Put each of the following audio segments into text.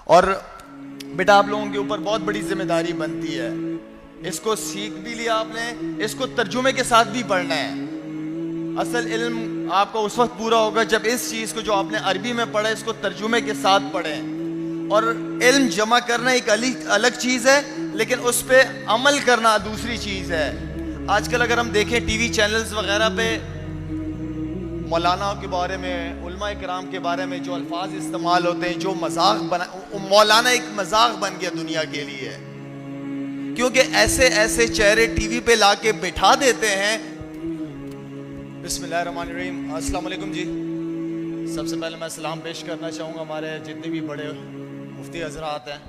और बेटा आप लोगों के ऊपर बहुत बड़ी जिम्मेदारी बनती है। इसको सीख भी लिया आपने, इसको तर्जुमे के साथ भी पढ़ना है। असल इल्म आपका उस वक्त पूरा होगा जब इस चीज़ को जो आपने अरबी में पढ़ा इसको तर्जुमे के साथ पढ़ें। और इल्म जमा करना एक अलग चीज़ है, लेकिन उस पर अमल करना दूसरी चीज़ है। आजकल अगर हम देखें टीवी चैनल्स वगैरह पे मौलाना के बारे में, उलमा इकराम के बारे में जो अल्फाज इस्तेमाल होते हैं, जो मजाक बना, मौलाना एक मजाक बन गया दुनिया के लिए, क्योंकि ऐसे ऐसे चेहरे टीवी पे लाके बिठा देते हैं। बिस्मिल्लाहिर्रहमानिर्रहीम, अस्सलाम वालेकुम जी। सबसे पहले मैं सलाम पेश करना चाहूँगा हमारे जितने भी बड़े मुफ्ती हजरात हैं,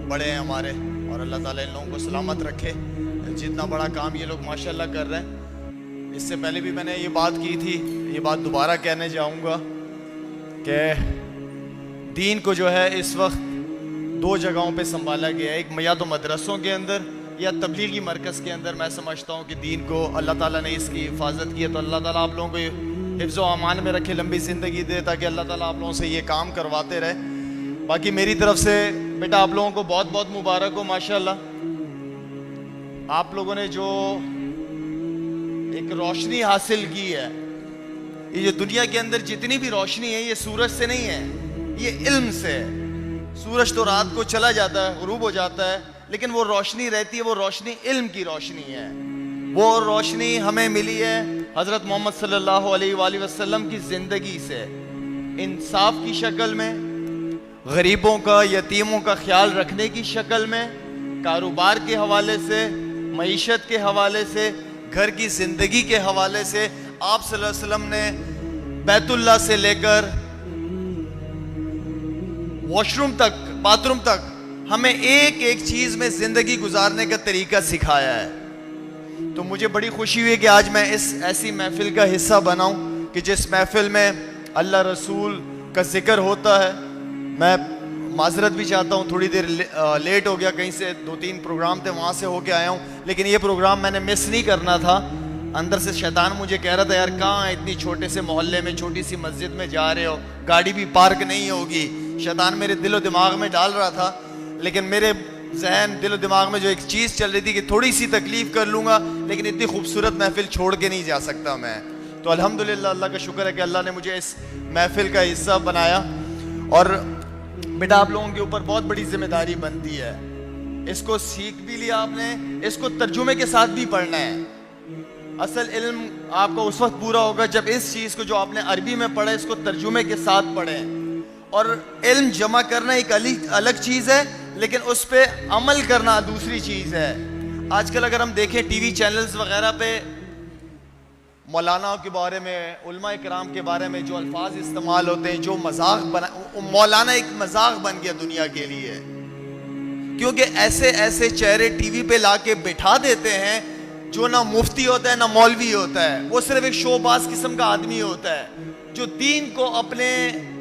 बड़े हैं हमारे, और अल्लाह ताला इन लोगों को सलामत रखे। जितना बड़ा काम ये लोग माशाल्लाह कर रहे हैं। इससे पहले भी मैंने ये बात की थी, ये बात दोबारा कहने जाऊँगा कि दीन को जो है इस वक्त दो जगहों पे संभाला गया है। एक या तो मदरसों के अंदर या तबलीगी मरकज़ के अंदर। मैं समझता हूँ कि दीन को अल्लाह ताला ने इसकी हिफाजत की है, तो अल्लाह ताला आप लोगों को हिफ्ज़ व अमान में रखे, लंबी ज़िंदगी दे, ताकि अल्लाह ताला आप लोगों से ये काम करवाते रहे। बाकी मेरी तरफ से बेटा आप लोगों को बहुत बहुत मुबारक हो। माशाल्लाह आप लोगों ने जो एक रोशनी हासिल की है, ये जो दुनिया के अंदर जितनी भी रोशनी है ये सूरज से नहीं है, ये इल्म से है। सूरज तो रात को चला जाता है, गुरूब हो जाता है, लेकिन वो रोशनी रहती है, वो रोशनी इल्म की रोशनी है। वो रोशनी हमें मिली है हज़रत मोहम्मद सल्लल्लाहु अलैहि वसल्लम की ज़िंदगी से, इंसाफ की शक्ल में, गरीबों का, यतीमों का ख्याल रखने की शक्ल में, कारोबार के हवाले से, मईशत के हवाले से, घर की ज़िंदगी के हवाले से। आप सल्लल्लाहु अलैहि वसल्लम ने बैतुल्लाह से लेकर वॉशरूम तक, बाथरूम तक हमें एक एक चीज़ में ज़िंदगी गुजारने का तरीका सिखाया है। तो मुझे बड़ी खुशी हुई कि आज मैं इस ऐसी महफिल का हिस्सा बनाऊं कि जिस महफिल में अल्लाह रसूल का जिक्र होता है। मैं माजरत भी चाहता हूँ, थोड़ी देर लेट हो गया, कहीं से 2-3 प्रोग्राम थे वहाँ से होके आया हूँ, लेकिन ये प्रोग्राम मैंने मिस नहीं करना था। अंदर से शैतान मुझे कह रहा था, यार कहाँ इतनी छोटे से मोहल्ले में, छोटी सी मस्जिद में जा रहे हो, गाड़ी भी पार्क नहीं होगी। शैतान मेरे दिलो दिमाग में डाल रहा था, लेकिन मेरे जहन दिलो दिमाग में जो एक चीज़ चल रही थी कि थोड़ी सी तकलीफ़ कर लूँगा, लेकिन इतनी खूबसूरत महफिल छोड़ के नहीं जा सकता मैं। तो अल्हम्दुलिल्लाह, अल्लाह का शुक्र है कि अल्लाह ने मुझे इस महफिल का हिस्सा बनाया। और बेटा आप लोगों के ऊपर बहुत बड़ी जिम्मेदारी बनती है। इसको सीख भी लिया आपने, इसको तर्जुमे के साथ भी पढ़ना है। असल इल्म आपका उस वक्त पूरा होगा जब इस चीज़ को जो आपने अरबी में पढ़ा इसको तर्जुमे के साथ पढ़ें। और इल्म जमा करना एक अलग चीज़ है, लेकिन उस पर अमल करना दूसरी चीज़ है। आजकल अगर हम देखें टीवी चैनल्स वगैरह पे मौलाना के बारे में, उलमा इकराम के बारे में जो अल्फाज इस्तेमाल होते हैं, जो मजाक बना, मौलाना एक मजाक बन गया दुनिया के लिए, क्योंकि ऐसे ऐसे चेहरे टीवी पे लाके बिठा देते हैं जो ना मुफ्ती होता है ना मौलवी होता है। वो सिर्फ एक शोबाज किस्म का आदमी होता है जो दीन को अपने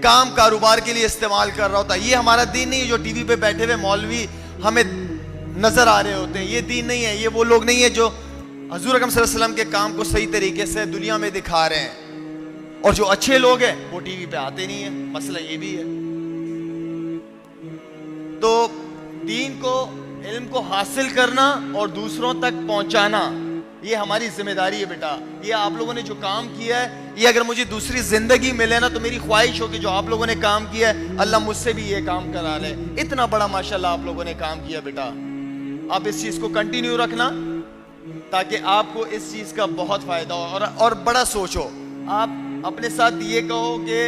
काम कारोबार के लिए इस्तेमाल कर रहा होता है। ये हमारा दीन नहीं है जो टीवी पे बैठे हुए मौलवी हमें नजर आ रहे होते हैं। ये दीन नहीं है, ये वो लोग नहीं है जो हजूर अकरम सल्लल्लाहु अलैहि वसल्लम के काम को सही तरीके से दुनिया में दिखा रहे हैं। और जो अच्छे लोग हैं वो टीवी पे आते नहीं है, मसला ये भी है। तो दीन को, इल्म को हासिल करना और दूसरों तक पहुंचाना, ये हमारी जिम्मेदारी है बेटा। ये आप लोगों ने जो काम किया है, ये अगर मुझे दूसरी जिंदगी मिले ना, तो मेरी ख्वाहिश हो कि जो आप लोगों ने काम किया है अल्लाह मुझसे भी ये काम करा ले। इतना बड़ा माशाल्लाह आप लोगों ने काम किया बेटा। आप इस चीज़ को कंटिन्यू रखना ताकि आपको इस चीज़ का बहुत फ़ायदा हो। और बड़ा सोचो, आप अपने साथ ये कहो कि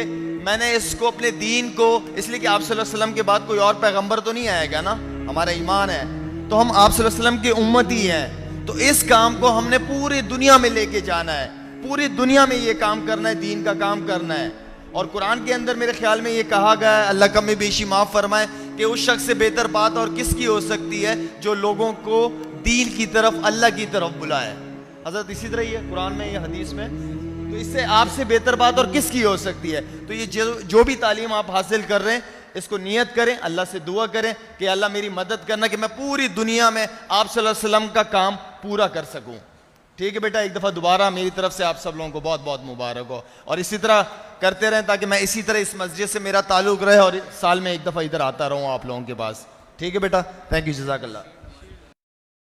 मैंने इसको, अपने दीन को, इसलिए कि आप सल्लल्लाहु अलैहि वसल्लम के बाद कोई और पैगंबर तो नहीं आएगा ना, हमारा ईमान है, तो हम आप सल्लल्लाहु अलैहि वसल्लम की उम्मत ही हैं। तो इस काम को हमने पूरी दुनिया में लेके जाना है, पूरी दुनिया में ये काम करना है, दीन का काम करना है। और कुरान के अंदर मेरे ख्याल में ये कहा गया है, अल्लाह कमी बेशी माफ़ फरमाए, कि उस शख्स से बेहतर बात और किसकी हो सकती है जो लोगों को दीन की तरफ, अल्लाह की तरफ बुलाए। हज़रत इसी तरह ही है कुरान में, ये हदीस में, तो इससे आपसे बेहतर बात और किसकी हो सकती है। तो ये जो भी तालीम आप हासिल कर रहे हैं, इसको नियत करें, अल्लाह से दुआ करें कि अल्लाह मेरी मदद करना कि मैं पूरी दुनिया में आप सल्लल्लाहु अलैहि वसल्लम का काम पूरा कर सकूं। ठीक है बेटा, एक दफ़ा दोबारा मेरी तरफ से आप सब लोगों को बहुत बहुत मुबारक हो। और इसी तरह करते रहें ताकि मैं इसी तरह इस मस्जिद से मेरा ताल्लुक़ रहे और साल में एक दफ़ा इधर आता रहूँ आप लोगों के पास। ठीक है बेटा, थैंक यू, जज़ाकल्लाह।